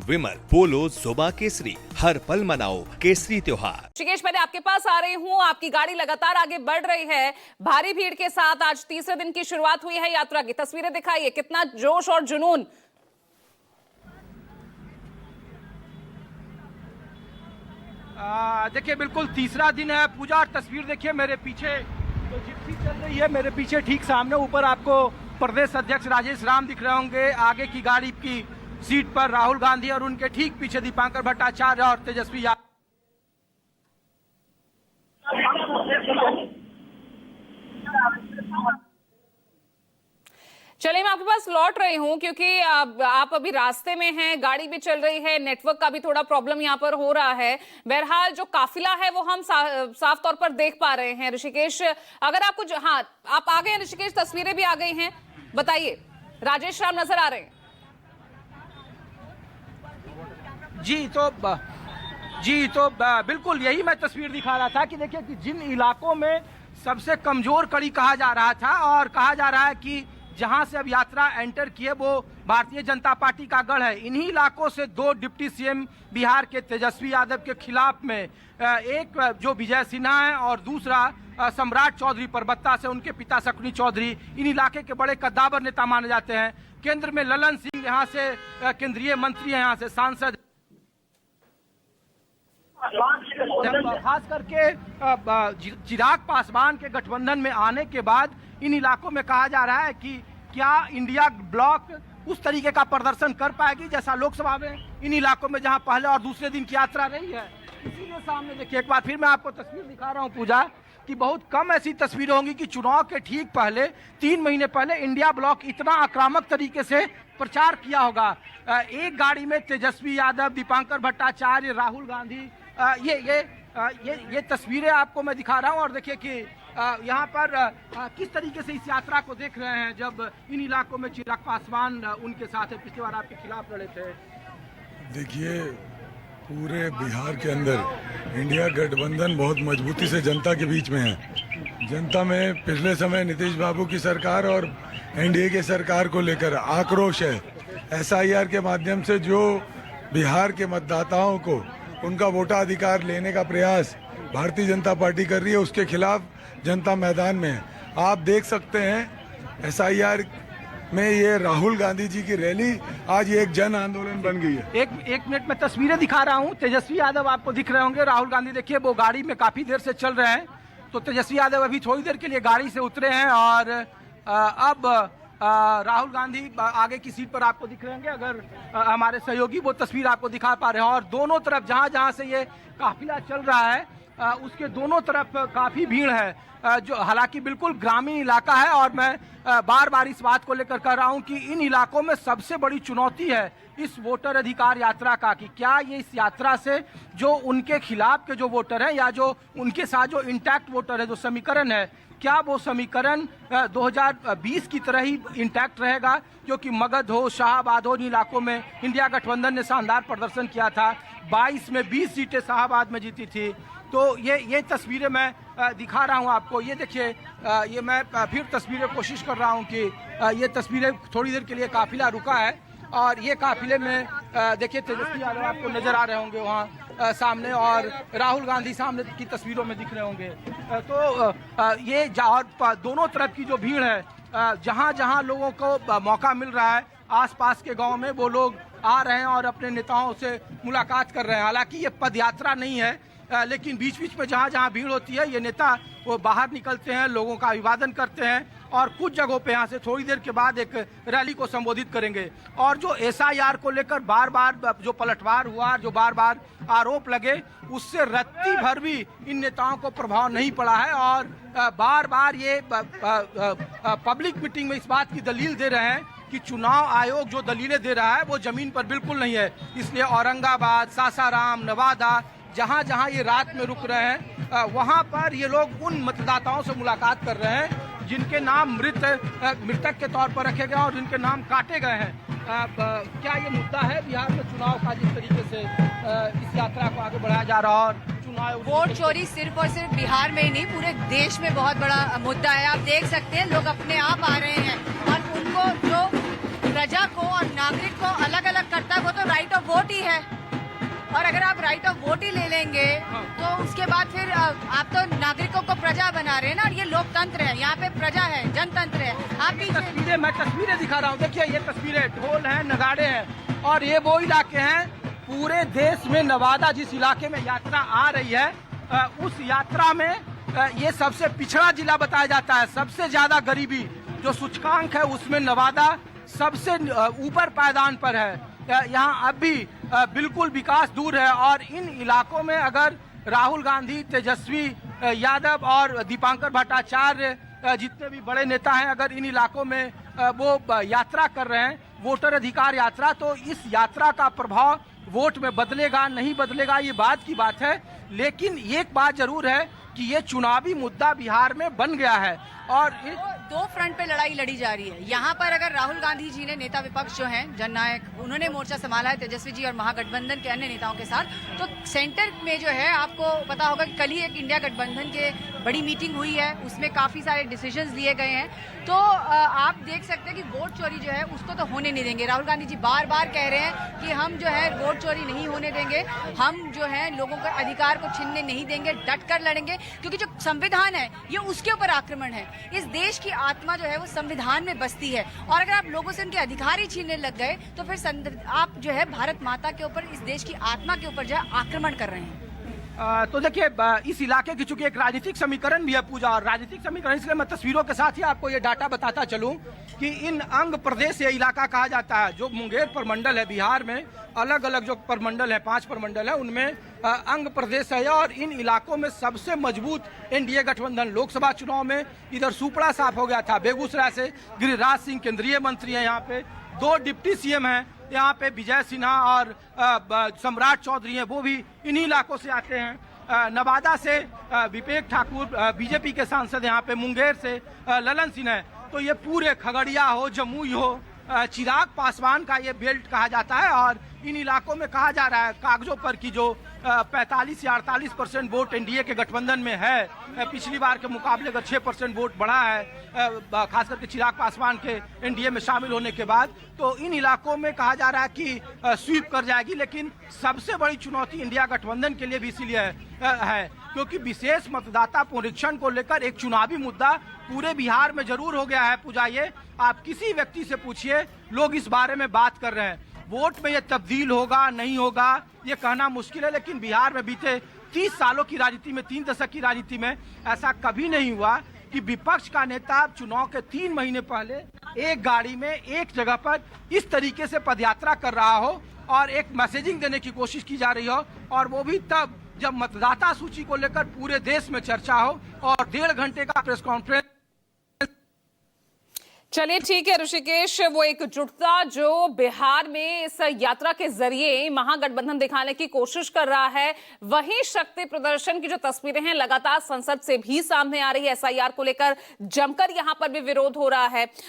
विमल, पोलो, जोबा केसरी, हर पल मनाओ केसरी त्योहार। ऋषिकेश, पहले आपके पास आ रही हूँ। आपकी गाड़ी लगातार आगे बढ़ रही है भारी भीड़ के साथ। आज तीसरे दिन की शुरुआत हुई है यात्रा की। तस्वीरें दिखाइए, कितना जोश और जुनून। देखिए, बिल्कुल तीसरा दिन है पूजा। और तस्वीर देखिए मेरे पीछे जो जिप्सी चल रही है, मेरे पीछे ठीक सामने ऊपर आपको प्रदेश अध्यक्ष राजेश राम दिख रहे होंगे। आगे की गाड़ी की सीट पर राहुल गांधी और उनके ठीक पीछे दीपांकर भट्टाचार्य और तेजस्वी यादव। चलिए, मैं आपके पास लौट रही हूं क्योंकि आप अभी रास्ते में हैं, गाड़ी भी चल रही है, नेटवर्क का भी थोड़ा प्रॉब्लम यहां पर हो रहा है। बहरहाल जो काफिला है वो हम साफ तौर पर देख पा रहे हैं। ऋषिकेश, अगर आपको हाँ, आप आ गए हैं ऋषिकेश, तस्वीरें भी आ गई हैं, बताइए। राजेश राम नजर आ रहे हैं। जी तो बिल्कुल यही मैं तस्वीर दिखा रहा था कि देखिए कि जिन इलाकों में सबसे कमजोर कड़ी कहा जा रहा था और कहा जा रहा है कि जहां से अब यात्रा एंटर किए वो भारतीय जनता पार्टी का गढ़ है, इन्हीं इलाकों से दो डिप्टी सीएम बिहार के तेजस्वी यादव के खिलाफ में एक जो विजय सिन्हा है और दूसरा सम्राट चौधरी परबत्ता से उनके पिता शकुनी चौधरी, इन इलाके के बड़े कद्दावर नेता माने जाते हैं। केंद्र में ललन सिंह यहाँ से केंद्रीय मंत्री हैं, यहाँ से सांसद, खास करके चिराग पासवान के गठबंधन में आने के बाद इन इलाकों में कहा जा रहा है कि क्या इंडिया ब्लॉक उस तरीके का प्रदर्शन कर पाएगी जैसा लोकसभा में इन इलाकों में जहां पहले और दूसरे दिन की यात्रा रही है। इसीलिए सामने देखिए, एक बार फिर मैं आपको तस्वीर दिखा रहा हूं पूजा, कि बहुत कम ऐसी तस्वीरें होंगी कि चुनाव के ठीक पहले 3 महीने पहले इंडिया ब्लॉक इतना आक्रामक तरीके से प्रचार किया होगा। एक गाड़ी में तेजस्वी यादव, दीपांकर भट्टाचार्य, राहुल गांधी, ये तस्वीरें आपको मैं दिखा रहा हूं। और देखिए कि यहाँ पर किस तरीके से इस यात्रा को देख रहे हैं जब इन इलाकों में चिराग पासवान उनके साथ है, पिछली बार आपके खिलाफ लड़े थे। देखिए, पूरे बिहार के अंदर इंडिया गठबंधन बहुत मजबूती से जनता के बीच में है। जनता में पिछले समय नीतीश बाबू की सरकार और एनडीए की सरकार को लेकर आक्रोश है। एसआईआर के माध्यम से जो बिहार के मतदाताओं को उनका वोटाधिकार लेने का प्रयास भारतीय जनता पार्टी कर रही है, उसके खिलाफ जनता मैदान में है। आप देख सकते हैं एसआईआर में ये राहुल गांधी जी की रैली आज ये एक जन आंदोलन बन गई है। एक मिनट में तस्वीरें दिखा रहा हूं। तेजस्वी यादव आपको दिख रहे होंगे, राहुल गांधी देखिए वो गाड़ी में काफी देर से चल रहे हैं। तो तेजस्वी यादव अभी थोड़ी देर के लिए गाड़ी से उतरे हैं और अब राहुल गांधी आगे की सीट पर आपको दिख रहे होंगे। अगर हमारे सहयोगी वो तस्वीर आपको दिखा पा रहे हैं, और दोनों तरफ जहां से ये काफिला चल रहा है उसके दोनों तरफ काफी भीड़ है, जो हालांकि बिल्कुल ग्रामीण इलाका है। और मैं बार बार इस बात को लेकर कह रहा हूं कि इन इलाकों में सबसे बड़ी चुनौती है इस वोटर अधिकार यात्रा का, कि क्या ये इस यात्रा से जो उनके खिलाफ के जो वोटर हैं या जो उनके साथ जो इंटैक्ट वोटर है, जो समीकरण है, क्या वो समीकरण 2020 की तरह ही इंटैक्ट रहेगा, जो कि मगध हो, शाहाबाद हो, इन इलाकों में इंडिया गठबंधन ने शानदार प्रदर्शन किया था। 22 में 20 सीटें शाहाबाद में जीती थी। तो ये तस्वीरें मैं दिखा रहा हूं आपको। ये देखिए, ये मैं फिर तस्वीरें कोशिश कर रहा हूं कि ये तस्वीरें थोड़ी देर के लिए काफिला रुका है और ये काफिले में देखिए तेजस्वी यादव आपको नजर आ रहे होंगे वहाँ सामने, और राहुल गांधी सामने की तस्वीरों में दिख रहे होंगे। तो ये दोनों तरफ की जो भीड़ है, जहाँ जहाँ लोगों को मौका मिल रहा है आसपास के गांव में, वो लोग आ रहे हैं और अपने नेताओं से मुलाकात कर रहे हैं। हालांकि ये पदयात्रा नहीं है, लेकिन बीच बीच में जहाँ जहाँ भीड़ होती है ये नेता वो बाहर निकलते हैं, लोगों का अभिवादन करते हैं और कुछ जगहों पे यहाँ से थोड़ी देर के बाद एक रैली को संबोधित करेंगे। और जो एसआईआर को लेकर बार बार जो पलटवार हुआ, जो बार बार आरोप लगे, उससे रत्ती भर भी इन नेताओं को प्रभाव नहीं पड़ा है। और बार बार ये पब्लिक मीटिंग में इस बात की दलील दे रहे हैं कि चुनाव आयोग जो दलीलें दे रहा है वो जमीन पर बिल्कुल नहीं है। इसलिए औरंगाबाद, सासाराम, नवादा, जहां जहां ये रात में रुक रहे हैं वहां पर ये लोग उन मतदाताओं से मुलाकात कर रहे हैं जिनके नाम मृतक के तौर पर रखे गए और जिनके नाम काटे गए हैं। क्या ये मुद्दा है बिहार में चुनाव का, जिस तरीके से इस यात्रा को आगे बढ़ाया जा रहा है? और चुनाव वोट चोरी सिर्फ और सिर्फ बिहार में ही नहीं, पूरे देश में बहुत बड़ा मुद्दा है। आप देख सकते हैं लोग अपने आप आ रहे हैं और उनको जो प्रजा को और नागरिक को अलग अलग करता है वो तो राइट ऑफ वोट ही है, और अगर आप राइट ऑफ वोट ही ले लेंगे तो उसके बाद फिर आप तो नागरिकों को प्रजा बना रहे हैं ना, और ये लोकतंत्र है, यहाँ पे प्रजा है, जनतंत्र है। आप भी मैं तस्वीरें दिखा रहा हूँ, देखिए ये तस्वीरें, ढोल हैं, नगाड़े हैं, और ये वो इलाके हैं पूरे देश में। नवादा जिस इलाके में यात्रा आ रही है, उस यात्रा में ये सबसे पिछड़ा जिला बताया जाता है। सबसे ज्यादा गरीबी जो सूचकांक है उसमें नवादा सबसे ऊपर पायदान पर है। यहाँ अब भी बिल्कुल विकास दूर है, और इन इलाकों में अगर राहुल गांधी, तेजस्वी यादव और दीपांकर भट्टाचार्य जितने भी बड़े नेता हैं, अगर इन इलाकों में वो यात्रा कर रहे हैं, वोटर अधिकार यात्रा, तो इस यात्रा का प्रभाव वोट में बदलेगा नहीं बदलेगा ये बात की बात है। लेकिन एक बात जरूर है कि ये चुनावी मुद्दा बिहार में बन गया है, और दो फ्रंट पे लड़ाई लड़ी जा रही है। यहाँ पर अगर राहुल गांधी जी ने, नेता विपक्ष जो हैं, जननायक, उन्होंने मोर्चा संभाला है तेजस्वी जी और महागठबंधन के अन्य नेताओं के साथ, तो सेंटर में जो है आपको पता होगा कि कल ही एक इंडिया गठबंधन के बड़ी मीटिंग हुई है, उसमें काफी सारे डिसीजंस लिए गए हैं। तो आप देख सकते हैं कि वोट चोरी जो है उसको तो होने नहीं देंगे। राहुल गांधी जी बार बार कह रहे हैं कि हम जो है वोट चोरी नहीं होने देंगे, हम जो है लोगों के अधिकार को छीनने नहीं देंगे, डट कर लड़ेंगे, क्योंकि जो संविधान है ये उसके ऊपर आक्रमण है। इस देश की आत्मा जो है वो संविधान में बसती है, और अगर आप लोगों से उनके अधिकार ही छीनने लग गए तो फिर आप जो है भारत माता के ऊपर, इस देश की आत्मा के ऊपर जो है आक्रमण कर रहे हैं। तो देखिए इस इलाके की चूंकि एक राजनीतिक समीकरण भी है पूजा, और राजनीतिक समीकरण, इसलिए मैं तस्वीरों के साथ ही आपको ये डाटा बताता चलूं कि इन अंग प्रदेश ये इलाका कहा जाता है। जो मुंगेर प्रमंडल है बिहार में, अलग अलग जो प्रमंडल है, 5 प्रमंडल है, उनमें अंग प्रदेश है, और इन इलाकों में सबसे मजबूत एनडीए गठबंधन। लोकसभा चुनाव में इधर सुपड़ा साफ हो गया था, बेगूसराय से गिरिराज सिंह केंद्रीय मंत्री है, यहाँ पे 2 डिप्टी सीएम हैं, यहाँ पे विजय सिन्हा और सम्राट चौधरी हैं, वो भी इन्हीं इलाकों से आते हैं। नवादा से विवेक ठाकुर बीजेपी के सांसद, यहाँ पे मुंगेर से ललन सिंह है। तो ये पूरे खगड़िया हो, जमुई हो, चिराग पासवान का ये बेल्ट कहा जाता है, और इन इलाकों में कहा जा रहा है कागजों पर कि जो 45 या 48% वोट एनडीए के गठबंधन में है, पिछली बार के मुकाबले का 6% वोट बढ़ा है, खास करके चिराग पासवान के एनडीए में शामिल होने के बाद। तो इन इलाकों में कहा जा रहा है कि स्वीप कर जाएगी। लेकिन सबसे बड़ी चुनौती इंडिया गठबंधन के लिए भी इसीलिए है क्योंकि विशेष मतदाता पुनरीक्षण को लेकर एक चुनावी मुद्दा पूरे बिहार में जरूर हो गया है। पूजा, ये आप किसी व्यक्ति से पूछिए, लोग इस बारे में बात कर रहे हैं। वोट में ये तब्दील होगा नहीं होगा ये कहना मुश्किल है, लेकिन बिहार में बीते 30 सालों की राजनीति में, 3 दशक की राजनीति में ऐसा कभी नहीं हुआ कि विपक्ष का नेता चुनाव के 3 महीने पहले एक गाड़ी में एक जगह पर इस तरीके से पदयात्रा कर रहा हो और एक मैसेजिंग देने की कोशिश की जा रही हो, और वो भी तब जब मतदाता सूची को लेकर पूरे देश में चर्चा हो और 1.5 घंटे का प्रेस कॉन्फ्रेंस। चलिए ठीक है ऋषिकेश, वो एकजुटता जो बिहार में इस यात्रा के जरिए महागठबंधन दिखाने की कोशिश कर रहा है, वही शक्ति प्रदर्शन की जो तस्वीरें हैं लगातार संसद से भी सामने आ रही है। एसआईआर को लेकर जमकर यहां पर भी विरोध हो रहा है।